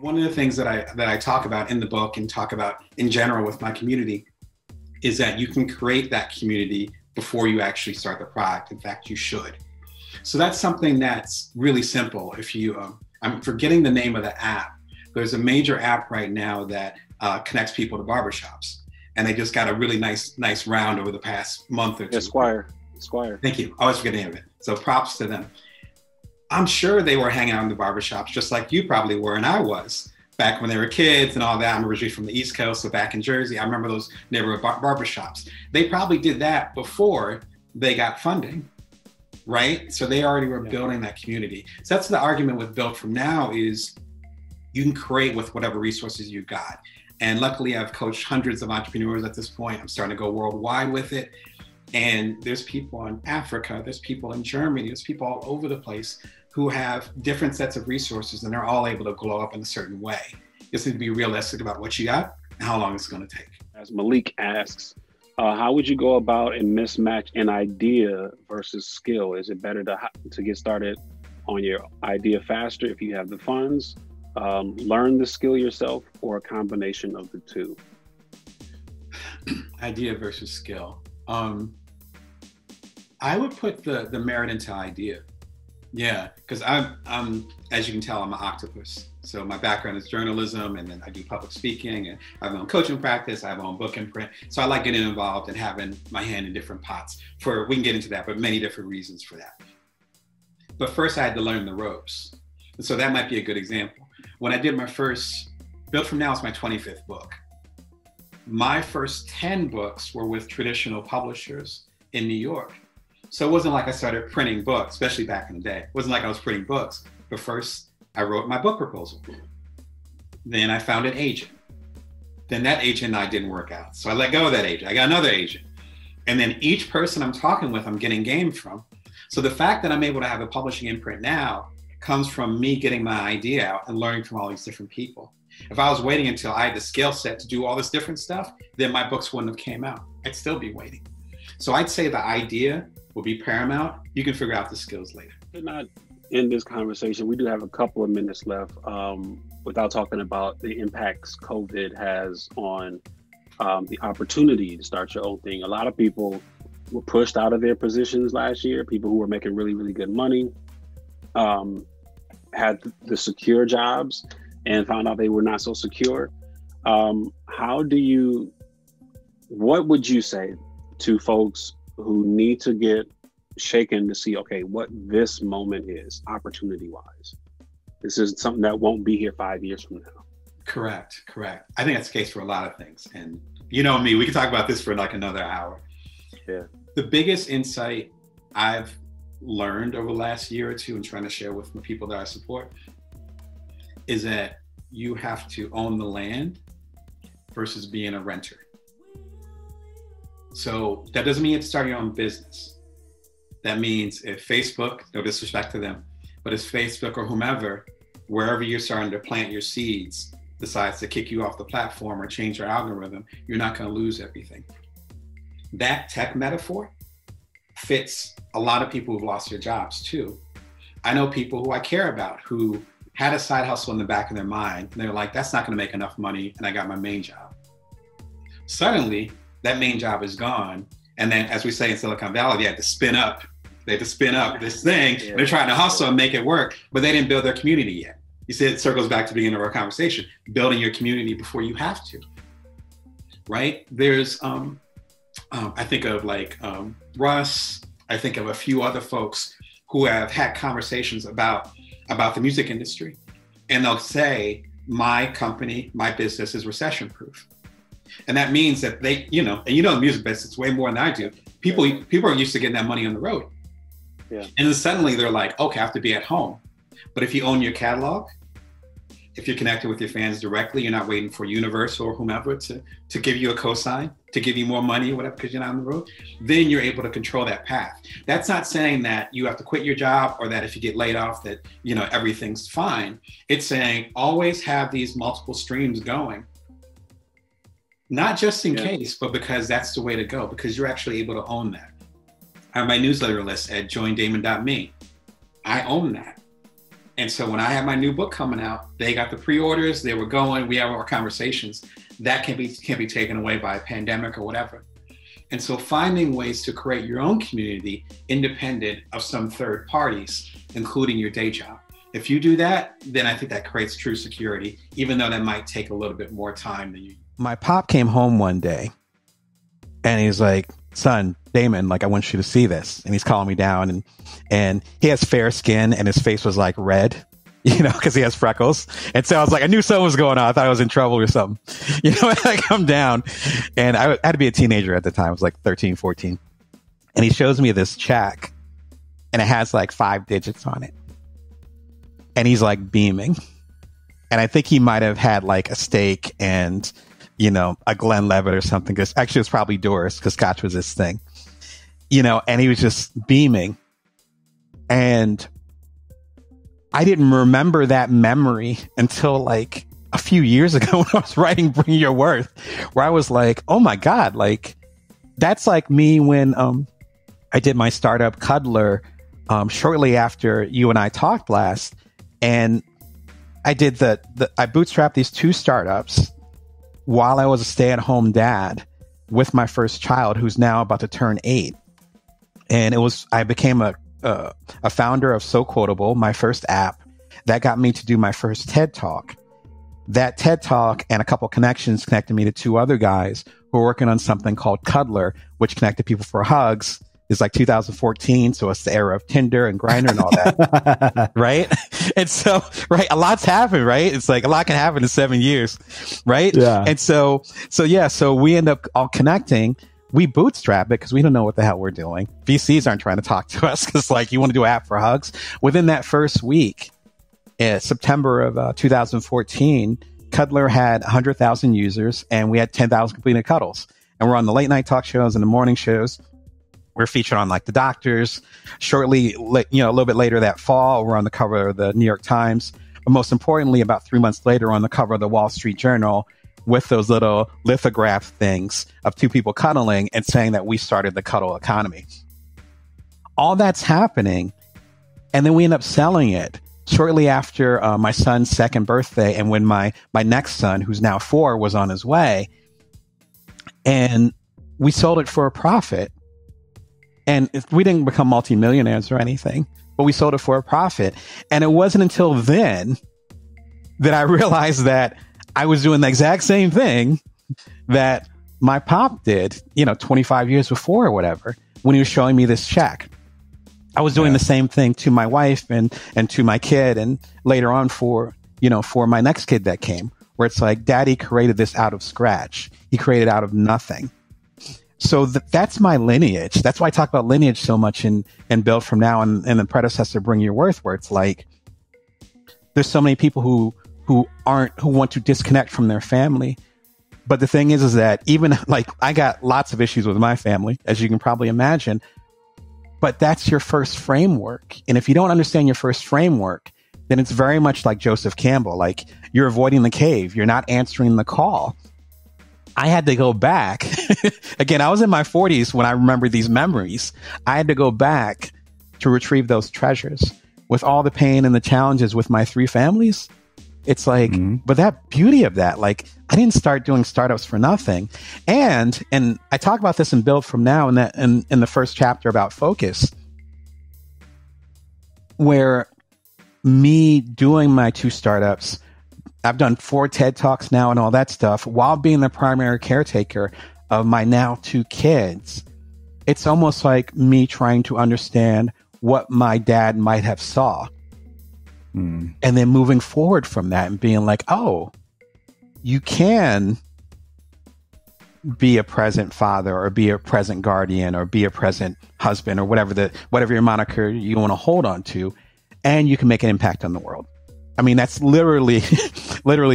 One of the things that I talk about in the book and talk about in general with my community is that you can create that community before you actually start the product. In fact, you should. So that's something that's really simple. If you, I'm forgetting the name of the app. There's a major app right now that connects people to barbershops. And they just got a really nice round over the past month or two. Squire. Thank you. I always forget the name of it. So props to them. I'm sure they were hanging out in the barbershops just like you probably were and I was back when they were kids and all that. I'm originally from the East Coast, so back in Jersey, I remember those neighborhood barbershops. They probably did that before they got funding, right? So they already were building that community. So that's the argument with Build From Now is you can create with whatever resources you've got. And luckily I've coached hundreds of entrepreneurs at this point. I'm starting to go worldwide with it. And there's people in Africa, there's people in Germany, there's people all over the place who have different sets of resources and they're all able to glow up in a certain way. You just need to be realistic about what you got and how long it's going to take. As Malik asks, how would you go about and mismatch an idea versus skill? Is it better to get started on your idea faster if you have the funds, learn the skill yourself, or a combination of the two? Idea versus skill. I would put the merit into idea. Yeah, because I'm, as you can tell, I'm an octopus. So my background is journalism, and then I do public speaking, and I have my own coaching practice, I have my own book and print. So I like getting involved and having my hand in different pots we can get into that, but many different reasons for that. But first I had to learn the ropes. And so that might be a good example. When I did my first, Built From Now is my 25th book. My first 10 books were with traditional publishers in New York. So it wasn't like I started printing books, especially back in the day. It wasn't like I was printing books, but first I wrote my book proposal. Then I found an agent. Then that agent and I didn't work out. So I let go of that agent. I got another agent. And then each person I'm talking with, I'm getting game from. So the fact that I'm able to have a publishing imprint now comes from me getting my idea out and learning from all these different people. If I was waiting until I had the skill set to do all this different stuff, then my books wouldn't have came out. I'd still be waiting. So I'd say the idea will be paramount. You can figure out the skills later. To not end this conversation, we do have a couple of minutes left without talking about the impacts COVID has on the opportunity to start your own thing. A lot of people were pushed out of their positions last year. People who were making really, really good money had the secure jobs and found out they were not so secure. What would you say to folks who need to get shaken to see, okay, what this moment is opportunity-wise? This is something that won't be here 5 years from now. Correct. I think that's the case for a lot of things. And you know me, we could talk about this for like another hour. Yeah. The biggest insight I've learned over the last year or two and trying to share with the people that I support is that you have to own the land versus being a renter. So that doesn't mean you have to start your own business. That means if Facebook, no disrespect to them, but if Facebook or whomever, wherever you're starting to plant your seeds, decides to kick you off the platform or change your algorithm, you're not going to lose everything. That tech metaphor fits a lot of people who've lost their jobs too. I know people who I care about who had a side hustle in the back of their mind, and they're like, that's not going to make enough money, and I got my main job. Suddenly, that main job is gone, and then, as we say in Silicon Valley, they had to spin up this thing. Yeah. They're trying to hustle and make it work, but they didn't build their community yet. You see, it circles back to the beginning of our conversation, building your community before you have to, right? There's, I think of like Russ, I think of a few other folks who have had conversations about the music industry. And they'll say, my company, my business is recession proof. And that means that they, and the music business way more than I do. People are used to getting that money on the road. Yeah. And then suddenly they're like, okay, I have to be at home. But if you own your catalog, if you're connected with your fans directly, you're not waiting for Universal or whomever to give you a cosign, to give you more money or whatever, because you're not on the road, then you're able to control that path. That's not saying that you have to quit your job or that if you get laid off that, everything's fine. It's saying always have these multiple streams going, not just in case, but because that's the way to go, because you're actually able to own that. I have my newsletter list at joindamon.me. I own that. And so when I had my new book coming out, they got the pre-orders, they were going, we have our conversations. That can't be taken away by a pandemic or whatever. And so finding ways to create your own community independent of some third parties, including your day job. If you do that, then I think that creates true security, even though that might take a little bit more time than you. My pop came home one day and he's like, son, Damon, like, I want you to see this. And he's calling me down, and he has fair skin and his face was like red, you know, because he has freckles. And so I was like, I knew something was going on. I thought I was in trouble or something. You know, I come down, and I had to be a teenager at the time. I was like 13, 14. And he shows me this check, and it has like 5 digits on it. And he's like beaming. And I think he might have had like a steak and, you know, a Glenlivet or something. Because actually, it was probably Doris, because Scotch was his thing. You know, and he was just beaming. And I didn't remember that memory until like a few years ago when I was writing Bring Your Worth, where I was like, oh my God, like that's like me when I did my startup Cuddler shortly after you and I talked last. And I did I bootstrapped these 2 startups while I was a stay-at-home dad with my first child, who's now about to turn 8. And I became a founder of So Quotable, my first app. That got me to do my first TED Talk. That TED Talk and a couple connections connected me to 2 other guys who were working on something called Cuddler, which connected people for hugs. It's like 2014, so it's the era of Tinder and Grindr and all that, right? And so, right, a lot's happened, right? It's like a lot can happen in 7 years, right? Yeah. And so we end up all connecting. We bootstrap it because we don't know what the hell we're doing. VCs aren't trying to talk to us because, like, you want to do an app for hugs. Within that first week, September of 2014, Cuddler had 100,000 users, and we had 10,000 completed cuddles. And we're on the late night talk shows and the morning shows. We're featured on like the doctors. Shortly, you know, a little bit later that fall, we're on the cover of the New York Times. But most importantly, about 3 months later, we're on the cover of the Wall Street Journal with those little lithograph things of 2 people cuddling and saying that we started the cuddle economy. All that's happening. And then we end up selling it shortly after my son's 2nd birthday. And when my next son, who's now 4, was on his way, and we sold it for a profit. And we didn't become multimillionaires or anything, but we sold it for a profit. And it wasn't until then that I realized that I was doing the exact same thing that my pop did, you know, 25 years before or whatever, when he was showing me this check. I was doing the same thing to my wife and to my kid, and later on for my next kid that came, where it's like, Daddy created this out of scratch. He created out of nothing. So that's my lineage. That's why I talk about lineage so much in Build From Now and the predecessor Bring Your Worth, where it's like, there's so many people who want to disconnect from their family. But the thing is that even like, I got lots of issues with my family, as you can probably imagine, but that's your first framework. And if you don't understand your first framework, then it's very much like Joseph Campbell, like you're avoiding the cave. You're not answering the call. I had to go back. Again, I was in my 40s when I remember these memories. I had to go back to retrieve those treasures with all the pain and the challenges with my 3 families. It's like, but that beauty of that, like, I didn't start doing startups for nothing. And I talk about this in Build From Now in the first chapter about focus, where me doing my 2 startups, I've done 4 TED Talks now and all that stuff while being the primary caretaker of my now 2 kids. It's almost like me trying to understand what my dad might have saw. And then moving forward from that and being like, oh, you can be a present father or be a present guardian or be a present husband or whatever your moniker you want to hold on to, and you can make an impact on the world. I mean, that's literally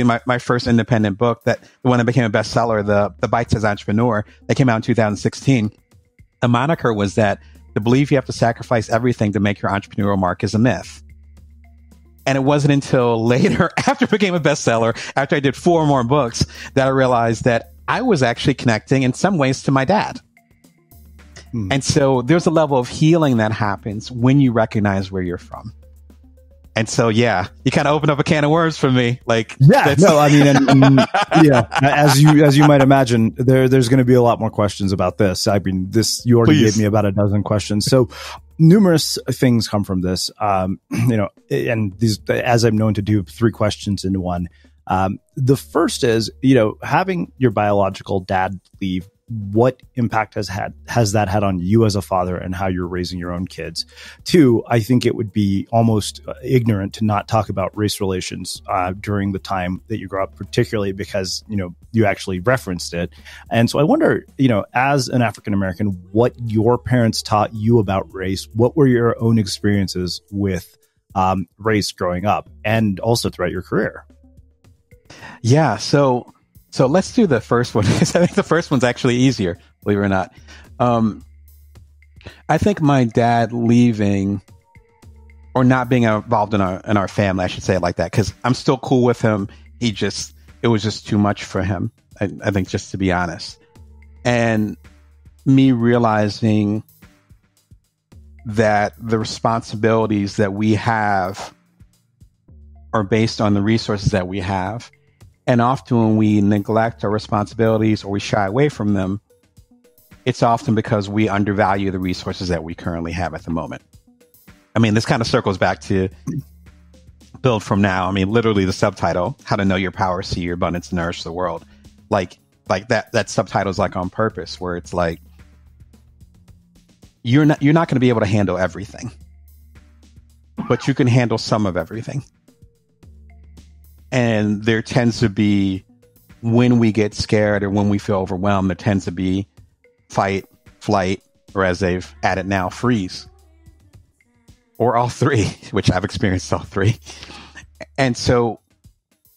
my first independent book, that the one that became a bestseller, the Bite-Sized Entrepreneur, that came out in 2016. The moniker was that the belief you have to sacrifice everything to make your entrepreneurial mark is a myth. And it wasn't until later, after it became a bestseller, after I did 4 more books, that I realized that I was actually connecting in some ways to my dad. And so there's a level of healing that happens when you recognize where you're from. And so, yeah, you kind of opened up a can of worms for me. Like, yeah, no, I mean, yeah, as you might imagine, there's going to be a lot more questions about this. I mean, you already gave me about a dozen questions. So numerous things come from this, and these, as I'm known to do, 3 questions into one. The first is, having your biological dad leave, what impact has that had on you as a father and how you're raising your own kids? 2, I think it would be almost ignorant to not talk about race relations during the time that you grow up, particularly because, you actually referenced it. And so I wonder, as an African-American, what your parents taught you about race, what were your own experiences with race growing up and also throughout your career? Yeah. So let's do the first one, because I think the first one's actually easier, believe it or not. I think my dad leaving or not being involved in our family, I should say it like that, because I'm still cool with him. It was just too much for him, I think, just to be honest. And me realizing that the responsibilities that we have are based on the resources that we have. And often when we neglect our responsibilities or we shy away from them, it's often because we undervalue the resources that we currently have at the moment. I mean, this kind of circles back to Build From Now. I mean, literally the subtitle, How to Know Your Power, See Your Abundance, Nourish the World. Like that subtitle is like on purpose, where it's like, you're not going to be able to handle everything, but you can handle some of everything. And there tends to be, when we get scared or when we feel overwhelmed, there tends to be fight, flight, or as they've added now, freeze. Or all 3, which I've experienced all 3. And so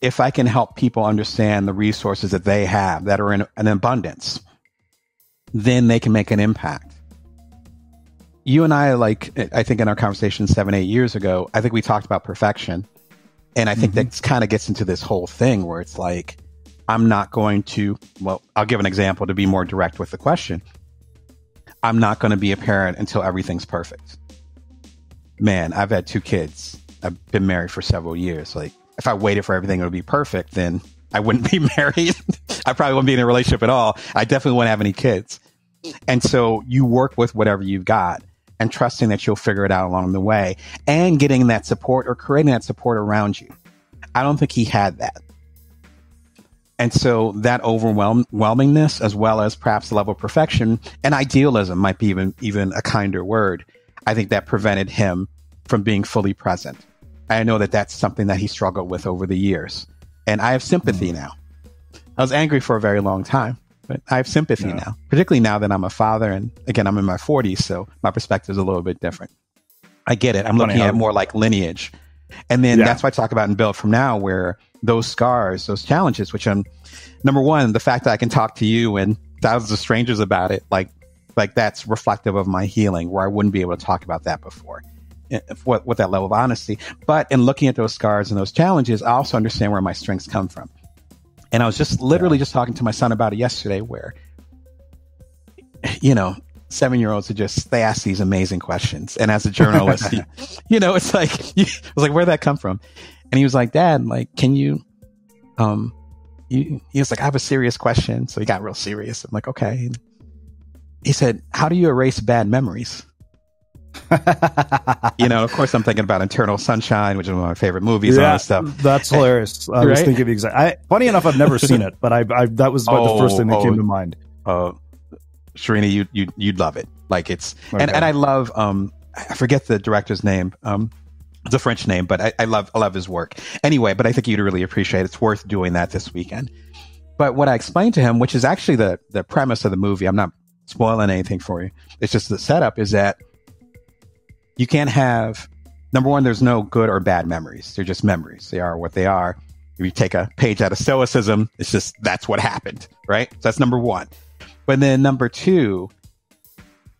if I can help people understand the resources that they have that are in an abundance, then they can make an impact. You and I, I think in our conversation 7-8 years ago, I think we talked about perfection. And I think that kind of gets into this whole thing where it's like, I'm not going to, I'll give an example to be more direct with the question. I'm not going to be a parent until everything's perfect. Man, I've had 2 kids. I've been married for several years. Like, if I waited for everything to be perfect, then I wouldn't be married. I probably wouldn't be in a relationship at all. I definitely wouldn't have any kids. And so you work with whatever you've got, and trusting that you'll figure it out along the way, and getting that support or creating that support around you. I don't think he had that. And so that overwhelmingness, as well as perhaps the level of perfection and idealism might be even a kinder word, I think that prevented him from being fully present. I know that that's something that he struggled with over the years. And I have sympathy now. I was angry for a very long time, but I have sympathy now, particularly now that I'm a father. And again, I'm in my 40s, so my perspective is a little bit different. I get it. I'm looking at more like lineage. And then that's what I talk about in Build From Now, where those scars, those challenges, which number one, the fact that I can talk to you and thousands of strangers about it, like that's reflective of my healing, where I wouldn't be able to talk about that before with that level of honesty. But in looking at those scars and those challenges, I also understand where my strengths come from. And I was just literally just talking to my son about it yesterday, where, 7-year-olds they ask these amazing questions. And as a journalist, it's like, I was like, where'd that come from? And he was like, Dad, like, can you, he was like, I have a serious question. So he got real serious. I'm like, okay. And he said, how do you erase bad memories? Of course I'm thinking about Eternal Sunshine, which is one of my favorite movies and all that stuff. That's hilarious. I was thinking the exact, funny enough, I've never seen it, but that was the first thing that came to mind. Sharina, you'd love it. Like it's, okay. and I love, I forget the director's name. It's a French name, but I love his work anyway, but I think you'd really appreciate it. It's worth doing that this weekend. But what I explained to him, which is actually the premise of the movie, I'm not spoiling anything for you. It's just the setup is that you can't have, number one, there's no good or bad memories. They're just memories. They are what they are. If you take a page out of Stoicism, it's just, that's what happened, right? So that's number one. But then number two,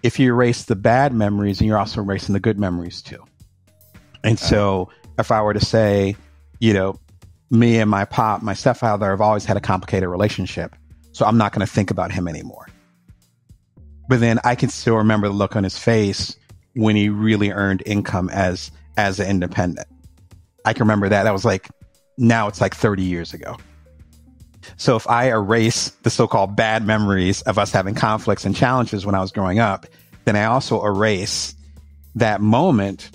if you erase the bad memories, and you're also erasing the good memories too. And so if I were to say, me and my stepfather have always had a complicated relationship, so I'm not going to think about him anymore. But then I can still remember the look on his face when he really earned income as an independent. I can remember that. That was like, now it's like 30 years ago. So if I erase the so-called bad memories of us having conflicts and challenges when I was growing up, then I also erase that moment.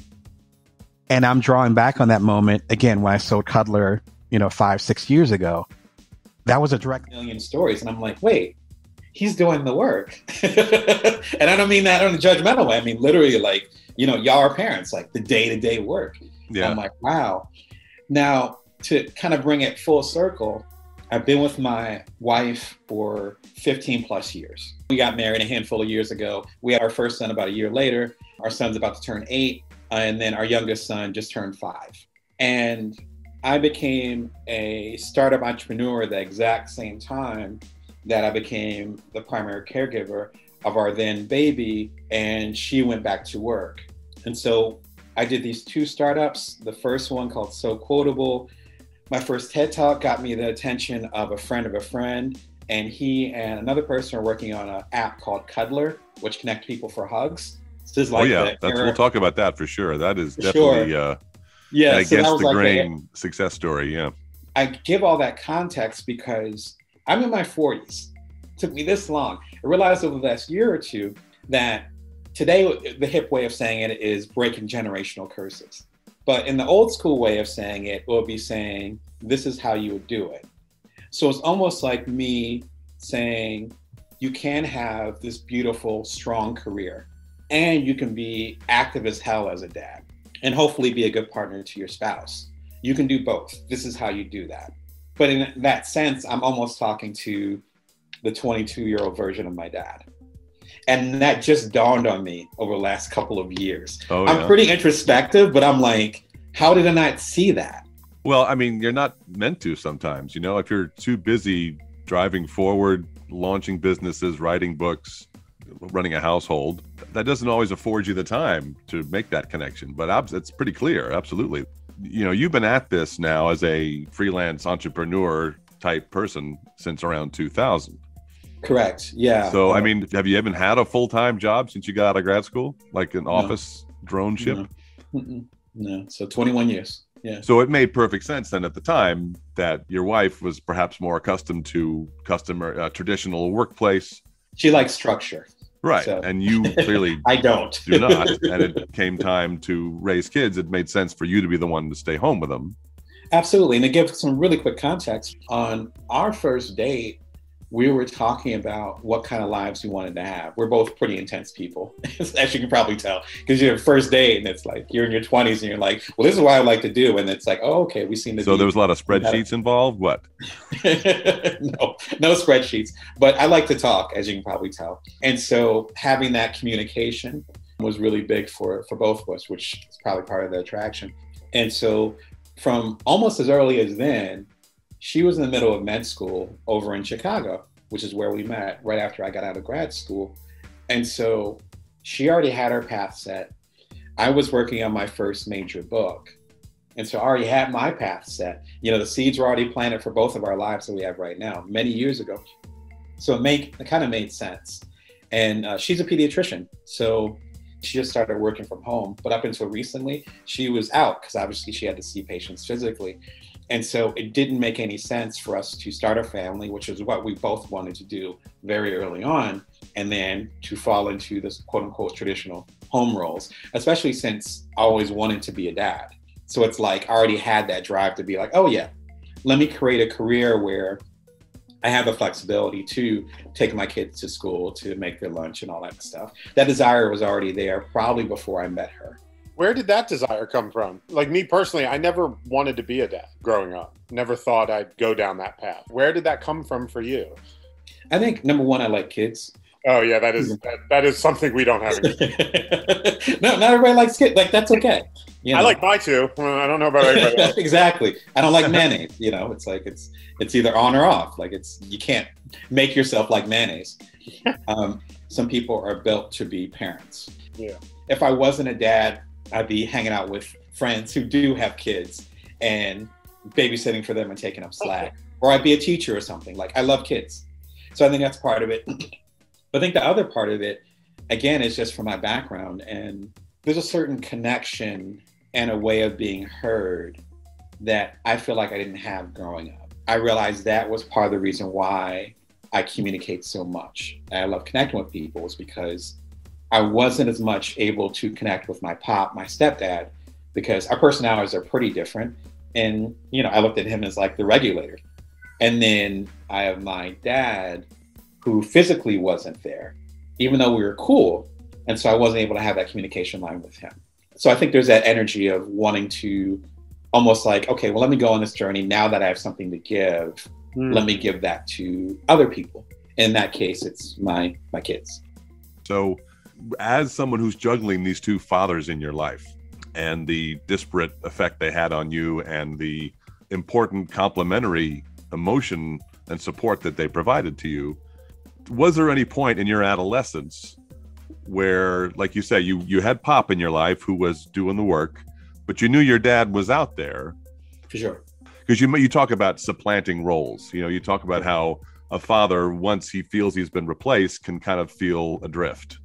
And I'm drawing back on that moment again when I sold Cuddler, 5-6 years ago. That was a direct million stories. And I'm like, wait, he's doing the work. And I don't mean that in a judgmental way. I mean, literally, like, y'all are parents, like the day-to-day work. Yeah. I'm like, wow. Now, to kind of bring it full circle, I've been with my wife for 15 plus years. We got married a handful of years ago. We had our first son about a year later. Our son's about to turn 8. And then our youngest son just turned 5. And I became a startup entrepreneur at the exact same time that I became the primary caregiver of our then baby, and she went back to work. And so I did these 2 startups. The first one called So Quotable. My first TED Talk got me the attention of a friend, and he and another person are working on an app called Cuddler, which connects people for hugs. So this is like we'll talk about that for sure. That is definitely so against the grain success story. Yeah, I give all that context because I'm in my 40s. It took me this long. I realized over the last year or two that today the hip way of saying it is breaking generational curses. But in the old school way of saying it will be saying, this is how you would do it. So it's almost like me saying, you can have this beautiful, strong career, and you can be active as hell as a dad, and hopefully be a good partner to your spouse. You can do both. This is how you do that. But in that sense, I'm almost talking to the 22-year-old version of my dad. And that just dawned on me over the last couple of years. I'm pretty introspective, but I'm like, how did I not see that? Well, I mean, you're not meant to sometimes, if you're too busy driving forward, launching businesses, writing books, running a household, that doesn't always afford you the time to make that connection. But it's pretty clear. Absolutely. You've been at this now as a freelance entrepreneur type person since around 2000. Correct. Yeah. So, I mean, have you even had a full-time job since you got out of grad school, like an office drone ship? No. So 21 years. Yeah. So it made perfect sense then at the time that your wife was perhaps more accustomed to traditional workplace. She likes structure. Right. So. And you clearly I don't. do not. And it came time to raise kids. It made sense for you to be the one to stay home with them. Absolutely. And to give some really quick context, on our first date, we were talking about what kind of lives we wanted to have. We're both pretty intense people, as you can probably tell, because you're first date and it's like you're in your 20s and you're like, well, this is what I like to do. And it's like, oh, okay, we seem to. So there was a lot of spreadsheets involved? What? No spreadsheets. But I like to talk, as you can probably tell. And so having that communication was really big for both of us, which is probably part of the attraction. And so from almost as early as then, she was in the middle of med school over in Chicago, which is where we met right after I got out of grad school. And so she already had her path set. I was working on my first major book. And so I already had my path set. The seeds were already planted for both of our lives that we have right now, many years ago. So it kind of made sense. And she's a pediatrician. So she just started working from home. But up until recently, she was out because obviously she had to see patients physically. And so it didn't make any sense for us to start a family, which is what we both wanted to do very early on, and then to fall into this quote unquote traditional home roles, especially since I always wanted to be a dad. So it's like I already had that drive to be like, oh yeah, let me create a career where I have the flexibility to take my kids to school, to make their lunch and all that stuff. That desire was already there probably before I met her. Where did that desire come from? Like me personally, I never wanted to be a dad growing up. Never thought I'd go down that path. Where did that come from for you? I think number one, I like kids. Oh yeah, that is something we don't have. No, not everybody likes kids. Like that's okay. I like my two. I don't know about everybody else. Exactly. I don't like mayonnaise. It's like it's either on or off. Like you can't make yourself like mayonnaise. Some people are built to be parents. Yeah. If I wasn't a dad, I'd be hanging out with friends who do have kids and babysitting for them and taking up slack. Okay. Or I'd be a teacher or something. Like I love kids. So I think that's part of it. But I think the other part of it, again, is just from my background. And there's a certain connection and a way of being heard that I feel like I didn't have growing up. I realized that was part of the reason why I communicate so much. I love connecting with people, was because I wasn't as much able to connect with my stepdad, because our personalities are pretty different. And, I looked at him as like the regulator. And then I have my dad, who physically wasn't there, even though we were cool. And so I wasn't able to have that communication line with him. So I think there's that energy of wanting to almost like, okay, well, let me go on this journey. Now that I have something to give, let me give that to other people. In that case, it's my kids. So as someone who's juggling these two fathers in your life and the disparate effect they had on you and the important complementary emotion and support that they provided to you, was there any point in your adolescence where, like you say, you had Pop in your life who was doing the work, but you knew your dad was out there? For sure. Because you talk about supplanting roles. You talk about how a father, once he feels he's been replaced, can kind of feel adrift.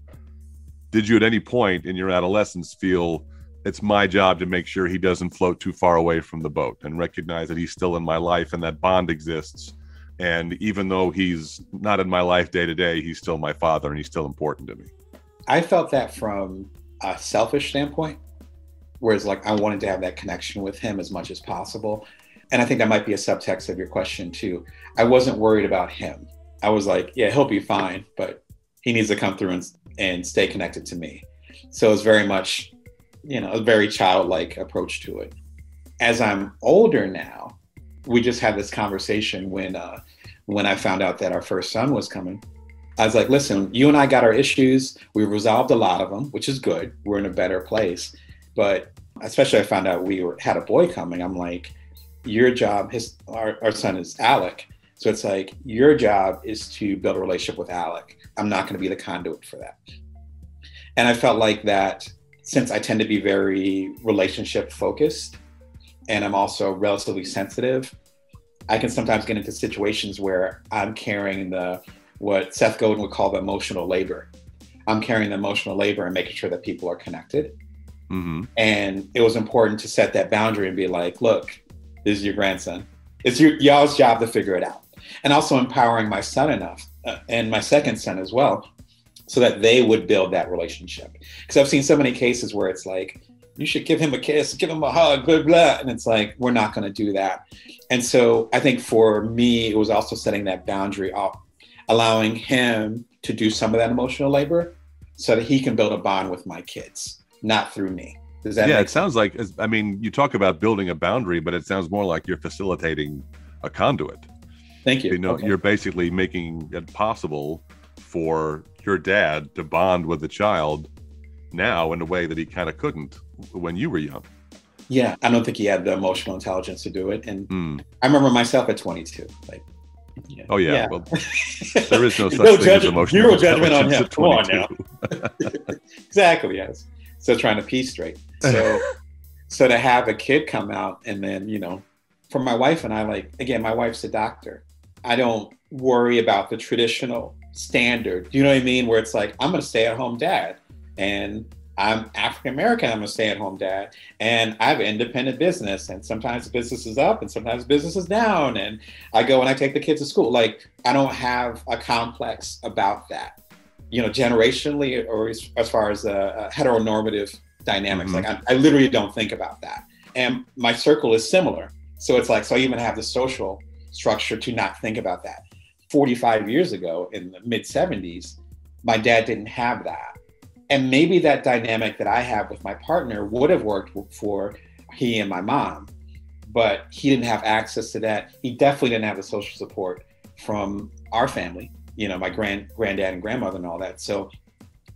Did you at any point in your adolescence feel it's my job to make sure he doesn't float too far away from the boat, and recognize that he's still in my life and that bond exists? And even though he's not in my life day to day, he's still my father and he's still important to me. I felt that from a selfish standpoint, whereas like I wanted to have that connection with him as much as possible. And I think that might be a subtext of your question too. I wasn't worried about him. I was like, yeah, he'll be fine, but he needs to come through and stay connected to me. So it's very much, a very childlike approach to it. As I'm older now, we just had this conversation when I found out that our first son was coming. I was like, listen, you and I got our issues. We resolved a lot of them, which is good. We're in a better place. But especially I found out we had a boy coming. I'm like, your job, our son is Alec. So it's like, your job is to build a relationship with Alec. I'm not going to be the conduit for that. And I felt like that, since I tend to be very relationship focused, and I'm also relatively sensitive, I can sometimes get into situations where I'm carrying what Seth Godin would call the emotional labor. I'm carrying the emotional labor and making sure that people are connected. Mm-hmm. And it was important to set that boundary and be like, look, this is your grandson. It's y'all's job to figure it out. And also empowering my son enough, and my second son as well, so that they would build that relationship. Because I've seen so many cases where it's like, you should give him a kiss, give him a hug, blah, blah. And it's like, we're not going to do that. And so I think for me, it was also setting that boundary up, allowing him to do some of that emotional labor so that he can build a bond with my kids, not through me. Does that make sense? It sounds like, you talk about building a boundary, but it sounds more like you're facilitating a conduit. Thank you. Okay. You're basically making it possible for your dad to bond with the child now in a way that he kind of couldn't when you were young. Yeah, I don't think he had the emotional intelligence to do it. And I remember myself at 22. Like, yeah. Oh yeah. Well, there is no such thing as emotional zero judgment on him. at 22. Come on now. Exactly. Yes. So trying to piece straight. So to have a kid come out, and then for my wife and I, like, again, my wife's a doctor. I don't worry about the traditional standard. You know what I mean? Where it's like, I'm going to stay at home dad, and I'm African American. I'm going to stay at home dad, and I have an independent business, and sometimes the business is up and sometimes the business is down. And I go and I take the kids to school. Like, I don't have a complex about that, generationally, or as far as heteronormative dynamics. Mm-hmm. Like I literally don't think about that. And my circle is similar. So it's like, so I even have the social structure to not think about that. 45 years ago, in the mid 70s, my dad didn't have that. And maybe that dynamic that I have with my partner would have worked for he and my mom, but he didn't have access to that. He definitely didn't have the social support from our family, my granddad and grandmother and all that. So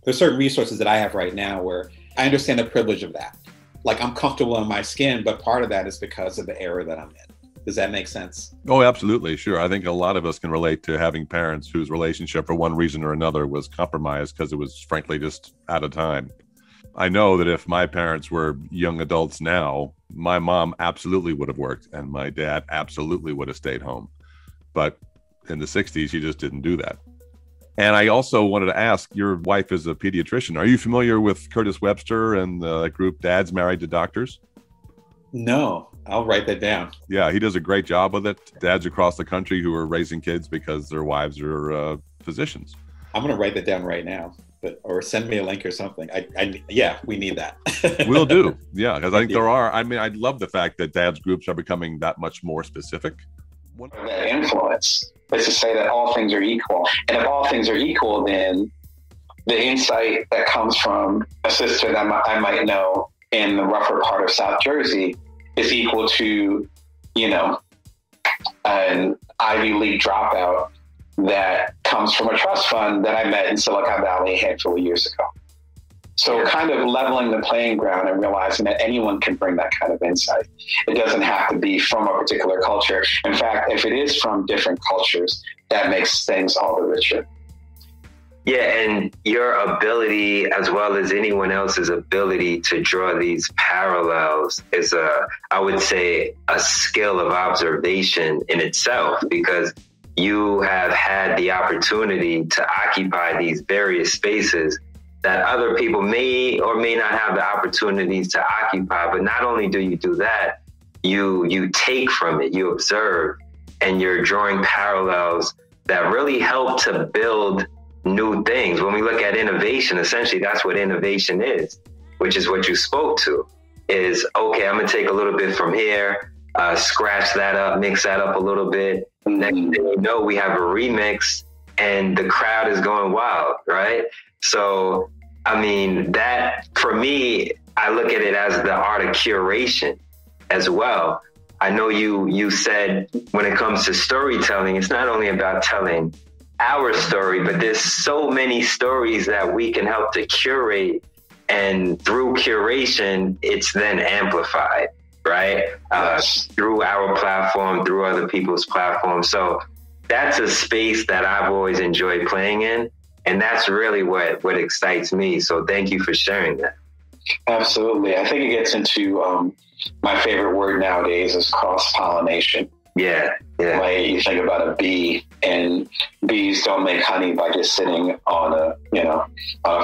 there's certain resources that I have right now where I understand the privilege of that. Like, I'm comfortable in my skin, but part of that is because of the era that I'm in. Does that make sense? Oh, absolutely. Sure. I think a lot of us can relate to having parents whose relationship for one reason or another was compromised because it was frankly just out of time. I know that if my parents were young adults now, my mom absolutely would have worked and my dad absolutely would have stayed home. But in the 60s, he just didn't do that. And I also wanted to ask, your wife is a pediatrician. Are you familiar with Curtis Webster and the group Dads Married to Doctors? No, I'll write that down. Yeah, he does a great job with it. Dads across the country who are raising kids because their wives are physicians. I'm going to write that down right now, or send me a link or something. Yeah, we need that. We'll do. Yeah, because I think there are. I mean, I love the fact that dads groups are becoming that much more specific. That influence is to say that all things are equal. And if all things are equal, then the insight that comes from a sister that I might know in the rougher part of South Jersey is equal to, an Ivy League dropout that comes from a trust fund that I met in Silicon Valley a handful of years ago. So kind of leveling the playing ground and realizing that anyone can bring that kind of insight. It doesn't have to be from a particular culture. In fact, if it is from different cultures, that makes things all the richer. Yeah, and your ability, as well as anyone else's ability to draw these parallels is I would say, a skill of observation in itself, because you have had the opportunity to occupy these various spaces that other people may or may not have the opportunities to occupy. But not only do you do that, you take from it, you observe, and you're drawing parallels that really help to build new things. When we look at innovation, essentially that's what innovation is, which is what you spoke to, is, okay, I'm gonna take a little bit from here, scratch that up, mix that up a little bit. Next thing you know, we have a remix and the crowd is going wild, right? So, I mean, that for me, I look at it as the art of curation as well. I know you said when it comes to storytelling, it's not only about telling our story, but there's so many stories that we can help to curate, and through curation, it's then amplified, right? Through our platform, through other people's platforms. So that's a space that I've always enjoyed playing in, and that's really what excites me. So thank you for sharing that. Absolutely. I think it gets into my favorite word nowadays is cross-pollination. Yeah. Like you think about a bee, and bees don't make honey by just sitting on a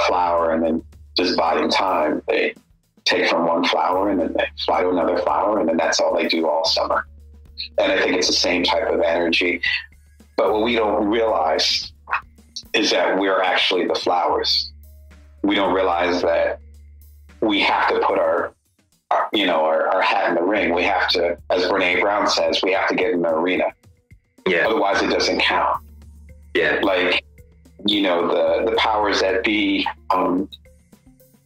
flower and then just biding time. They take from one flower and then they fly to another flower, and then that's all they do all summer. And I think it's the same type of energy. But what we don't realize is that we're actually the flowers. We don't realize that we have to put our hat in the ring. We have to, as Brene Brown says, we have to get in the arena. Yeah. Otherwise, it doesn't count. Yeah. Like, the powers that be,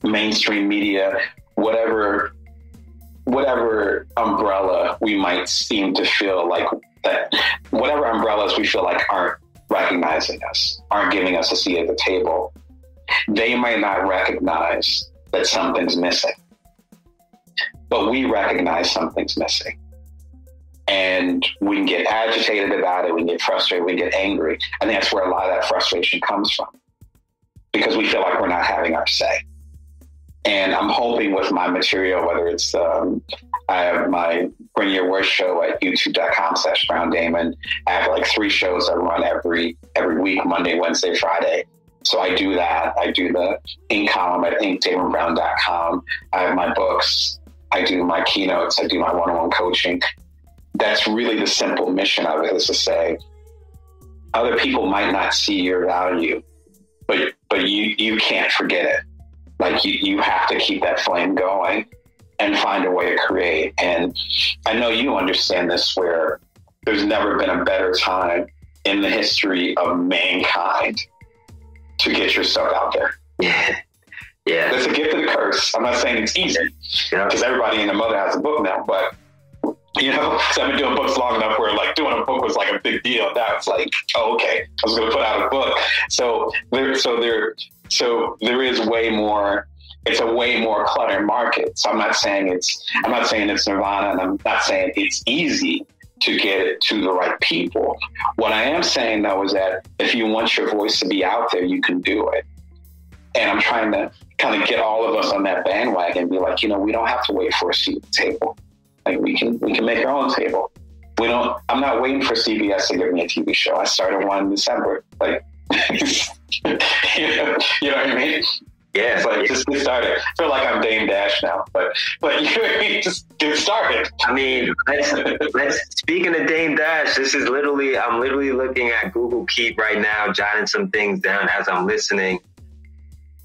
mainstream media, whatever umbrella we might seem to feel like that, whatever umbrellas we feel like aren't recognizing us, aren't giving us a seat at the table, they might not recognize that something's missing. But we recognize something's missing. And we can get agitated about it, we can get frustrated, we can get angry. I think that's where a lot of that frustration comes from, because we feel like we're not having our say. And I'm hoping with my material, whether it's, I have my Bring Your Worst show at youtube.com/BrownDamon. I have like 3 shows I run every week, Monday, Wednesday, Friday. So I do that. I do the ink column at inkdamonbrown.com. I have my books. I do my keynotes. I do my one-on-one coaching. That's really the simple mission of it, is to say, other people might not see your value, but you can't forget it. Like you have to keep that flame going and find a way to create. And I know you understand this, where there's never been a better time in the history of mankind to get your stuff out there. Yeah. That's a gift and a curse. I'm not saying it's easy, because everybody and their mother has a book now, but so I've been doing books long enough where like doing a book was like a big deal. Now it's like, oh, okay, I was going to put out a book. So there is way more. It's a way more cluttered market. So I'm not saying it's nirvana, and I'm not saying it's easy to get it to the right people. What I am saying though is that if you want your voice to be out there, you can do it. And I'm trying to kind of get all of us on that bandwagon and be like, we don't have to wait for a seat at the table. Like we can make our own table. I'm not waiting for CBS to give me a TV show. I started one in December. Like, you know what I mean? Yeah, it's like just get started. I feel like I'm Dame Dash now, but you just get started. I mean, let's speaking of Dame Dash, I'm literally looking at Google Keep right now, jotting some things down as I'm listening.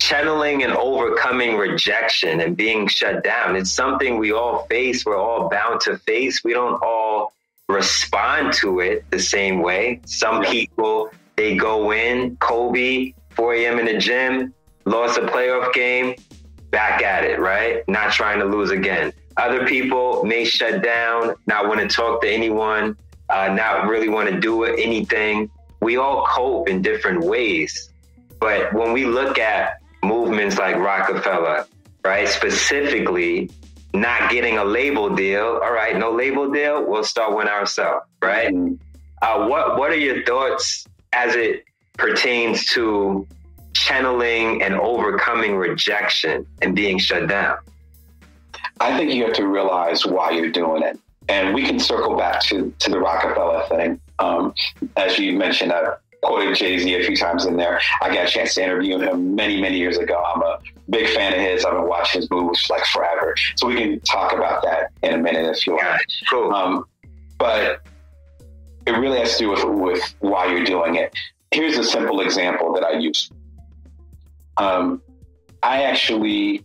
Channeling and overcoming rejection and being shut down. It's something we all face. We're all bound to face. We don't all respond to it the same way. Some people, they go in, Kobe, 4 a.m. in the gym, lost a playoff game, back at it, right? Not trying to lose again. Other people may shut down, not want to talk to anyone, not really want to do anything. We all cope in different ways. But when we look at movements like Rockefeller, right, specifically not getting a label deal, all right, no label deal, we'll start one ourselves, right? What are your thoughts as it pertains to channeling and overcoming rejection and being shut down? I think you have to realize why you're doing it. And we can circle back to the Rockefeller thing. As you mentioned, I quoted Jay-Z a few times in there. I got a chance to interview him many, many years ago. I'm a big fan of his. I've been watching his movies like forever. So we can talk about that in a minute if you want. Cool. But it really has to do with why you're doing it. Here's a simple example that I use. I actually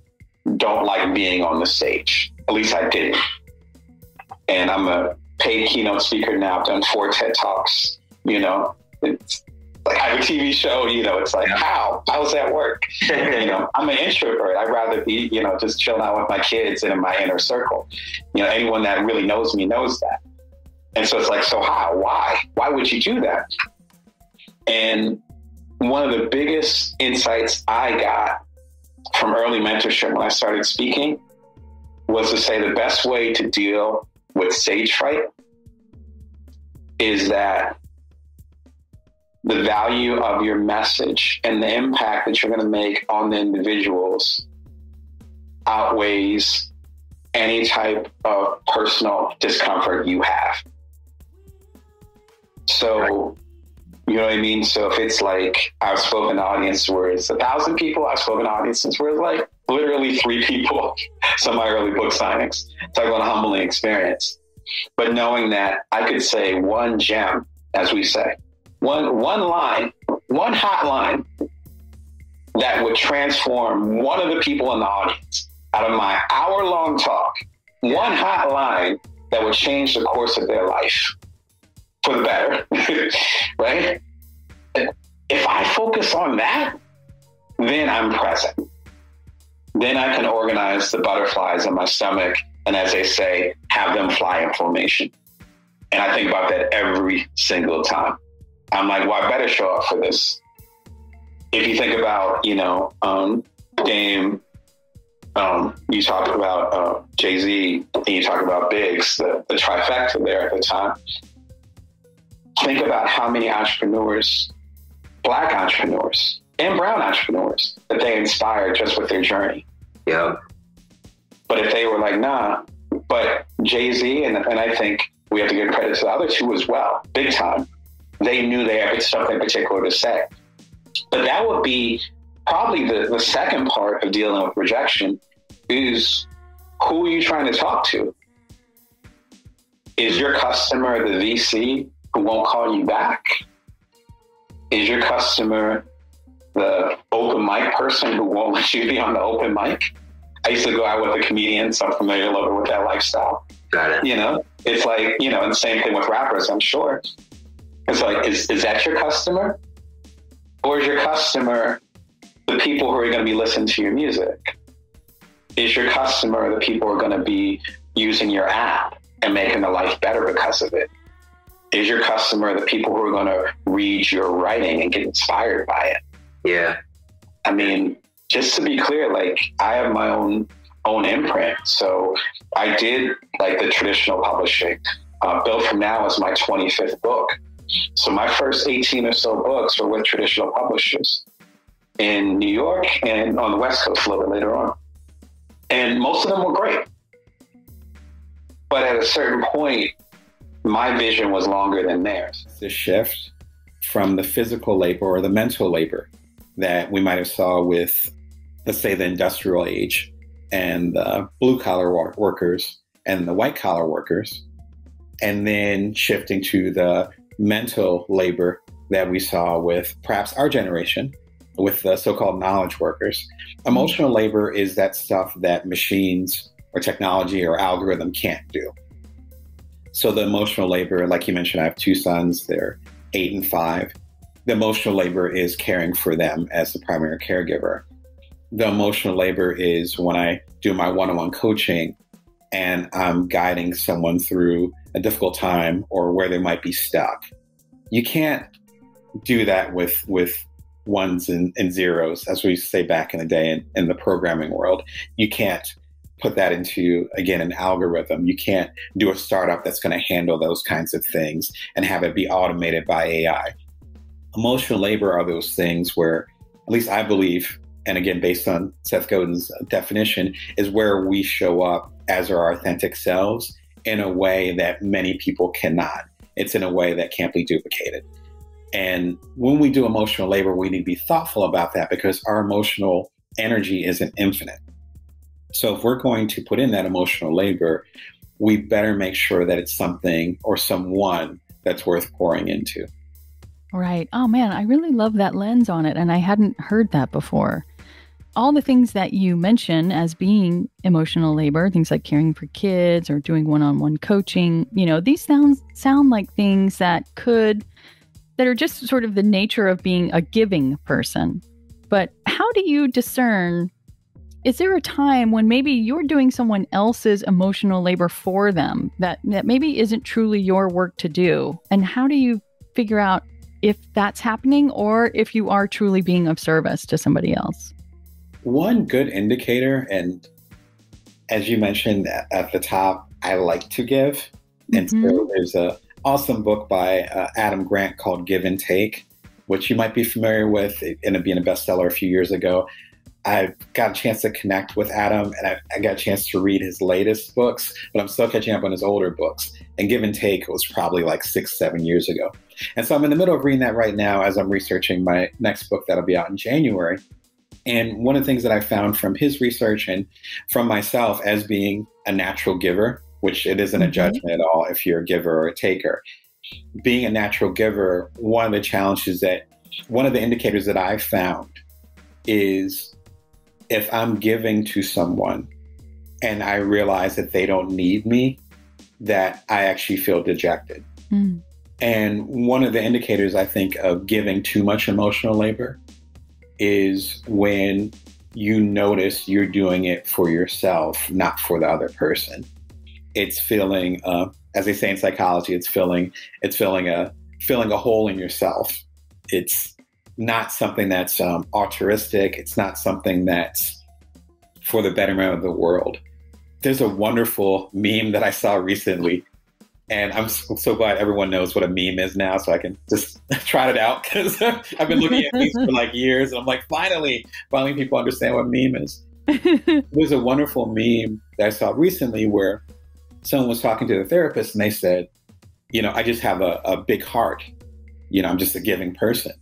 don't like being on the stage. At least I didn't. And I'm a paid keynote speaker now. I've done 4 TED Talks. You know, it's like I have a TV show. You know, it's like, how does that work? You know, I'm an introvert. I'd rather be, you know, just chilling out with my kids and in my inner circle. You know, anyone that really knows me knows that. And so it's like, so how? Why would you do that? And one of the biggest insights I got from early mentorship when I started speaking was to say the best way to deal with stage fright is that the value of your message and the impact that you're going to make on the individuals outweighs any type of personal discomfort you have. So, you know what I mean? So if it's like I've spoken to audiences where it's 1,000 people, I've spoken to audiences where it's like literally 3 people, some of my early book signings. Talk about a humbling experience. But knowing that I could say one gem, as we say, one line, one hot line that would transform one of the people in the audience out of my hour-long talk, one hot line that would change the course of their life for the better, right? If I focus on that, then I'm present. Then I can organize the butterflies in my stomach and, as they say, have them fly in formation. And I think about that every single time. I'm like, well, I better show up for this. If you think about, you know, Dame, you talk about Jay-Z, and you talk about Biggs, the trifecta there at the time. Think about how many entrepreneurs, Black entrepreneurs and brown entrepreneurs, that they inspired just with their journey. Yeah. But if they were like, nah, but Jay-Z, and I think we have to give credit to the other 2 as well, big time, they knew they had something particular to say. But that would be probably the second part of dealing with rejection is, who are you trying to talk to? Is your customer the VC who won't call you back? Is your customer the open mic person who won't let you be on the open mic? I used to go out with a comedian, so I'm familiar a little bit with that lifestyle. Got it. You know, it's like, you know, and the same thing with rappers, I'm sure. It's like, is that your customer? Or is your customer the people who are going to be listening to your music? Is your customer the people who are going to be using your app and making their life better because of it? Is your customer the people who are going to read your writing and get inspired by it? Yeah. I mean, just to be clear, like, I have my own imprint. So I did like the traditional publishing. Built From Now is my 25th book. So my first 18 or so books were with traditional publishers in New York and on the West Coast a little bit later on. And most of them were great. But at a certain point, my vision was longer than theirs. The shift from the physical labor or the mental labor that we might have saw with let's say, the industrial age and the blue collar workers and the white collar workers, and then shifting to the mental labor that we saw with perhaps our generation, with the so-called knowledge workers. Emotional labor is that stuff that machines or technology or algorithm can't do. So the emotional labor, like you mentioned, I have 2 sons, they're 8 and 5. The emotional labor is caring for them as the primary caregiver. The emotional labor is when I do my one-on-one coaching and I'm guiding someone through a difficult time or where they might be stuck. You can't do that with ones and zeros, as we used to say back in the day in the programming world. You can't put that into, again, an algorithm. You can't do a startup that's going to handle those kinds of things and have it be automated by AI. Emotional labor are those things where, at least I believe, and again, based on Seth Godin's definition, is where we show up as our authentic selves in a way that many people cannot. It's in a way that can't be duplicated. And when we do emotional labor, we need to be thoughtful about that because our emotional energy isn't infinite. So if we're going to put in that emotional labor, we better make sure that it's something or someone that's worth pouring into. Right. Oh, man, I really love that lens on it. And I hadn't heard that before. All the things that you mention as being emotional labor, things like caring for kids or doing one-on-one coaching, these sound like things that are just sort of the nature of being a giving person. But how do you discern, is there a time when maybe you're doing someone else's emotional labor for them that maybe isn't truly your work to do? And how do you figure out if that's happening or if you are truly being of service to somebody else? One good indicator, and as you mentioned at the top, I like to give. And so there's an awesome book by Adam Grant called Give and Take, which you might be familiar with. It ended up being a bestseller a few years ago. I got a chance to connect with Adam, and I got a chance to read his latest books, but I'm still catching up on his older books. And Give and Take was probably like 6-7 years ago. And so I'm in the middle of reading that right now as I'm researching my next book that'll be out in January. And one of the things that I found from his research and from myself as being a natural giver, which it isn't a judgment at all if you're a giver or a taker, being a natural giver, one of the indicators that I found is if I'm giving to someone and I realize that they don't need me, that I actually feel dejected. And one of the indicators, I think, of giving too much emotional labor is when you notice you're doing it for yourself, not for the other person. It's filling, as they say in psychology, it's filling a hole in yourself. It's not something that's altruistic. It's not something that's for the betterment of the world. There's a wonderful meme that I saw recently, and I'm so glad everyone knows what a meme is now, so I can just try it out because I've been looking at these for like years. And I'm like, finally people understand what a meme is. There's a wonderful meme that I saw recently where someone was talking to the therapist and they said, I just have a big heart. I'm just a giving person.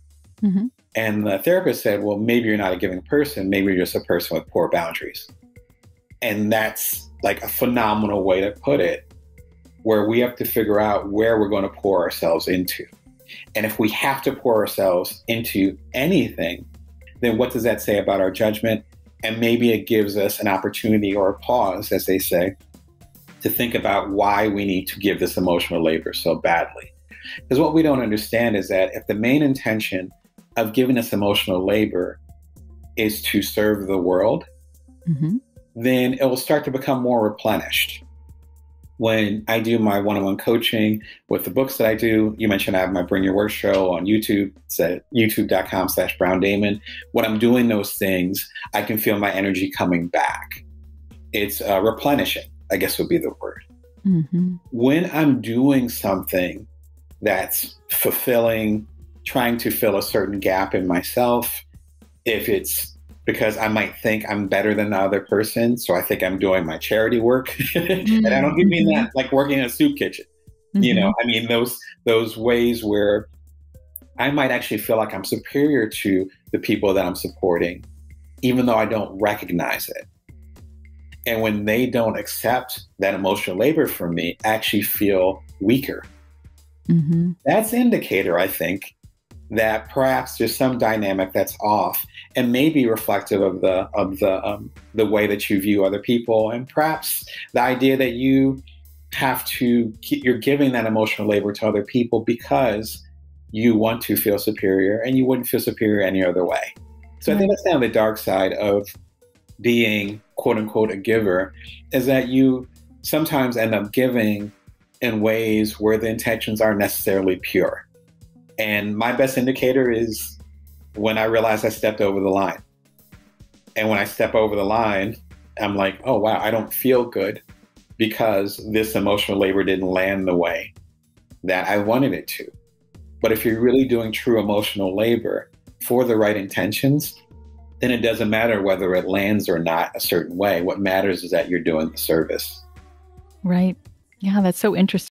And the therapist said, well, maybe you're not a giving person. Maybe you're just a person with poor boundaries. And that's like a phenomenal way to put it, where we have to figure out where we're going to pour ourselves into. And if we have to pour ourselves into anything, then what does that say about our judgment? And maybe it gives us an opportunity or a pause, as they say, to think about why we need to give this emotional labor so badly. Because what we don't understand is that if the main intention of giving this emotional labor is to serve the world, then it will start to become more replenished. When I do my one-on-one coaching with the books that I do, you mentioned I have my Bring Your Work show on YouTube. It's at youtube.com/BrownDamon. When I'm doing those things, I can feel my energy coming back. It's replenishing, I guess would be the word. When I'm doing something that's fulfilling, trying to fill a certain gap in myself, if it's because I might think I'm better than the other person, so I think I'm doing my charity work. And I don't mean that like working in a soup kitchen. I mean those ways where I might actually feel like I'm superior to the people that I'm supporting. even though I don't recognize it. And when they don't accept that emotional labor from me, I actually feel weaker. Mm-hmm. That's an indicator, I think, that perhaps there's some dynamic that's off and maybe reflective of the way that you view other people, and perhaps the idea that you're giving that emotional labor to other people because you want to feel superior, and you wouldn't feel superior any other way. So I think that's kind of the dark side of being quote unquote a giver, is that you sometimes end up giving in ways where the intentions aren't necessarily pure. And my best indicator is when I realize I stepped over the line. And when I step over the line, I'm like, oh, wow, I don't feel good because this emotional labor didn't land the way that I wanted it to. But if you're really doing true emotional labor for the right intentions, then it doesn't matter whether it lands or not a certain way. What matters is that you're doing the service. Right. Yeah, that's so interesting.